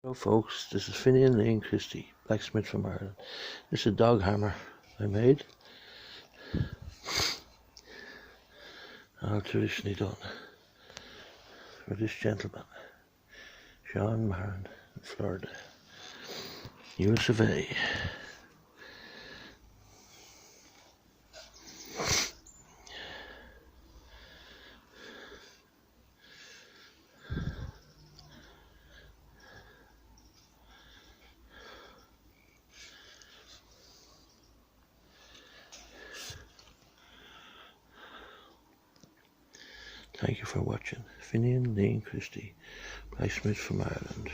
Hello folks, this is Finian Lane Christie, blacksmith from Ireland. This is a dog hammer I made, all traditionally done for this gentleman, Sean Marin in Florida, US of A. Thank you for watching. Finian Lane Christie, blacksmith from Ireland.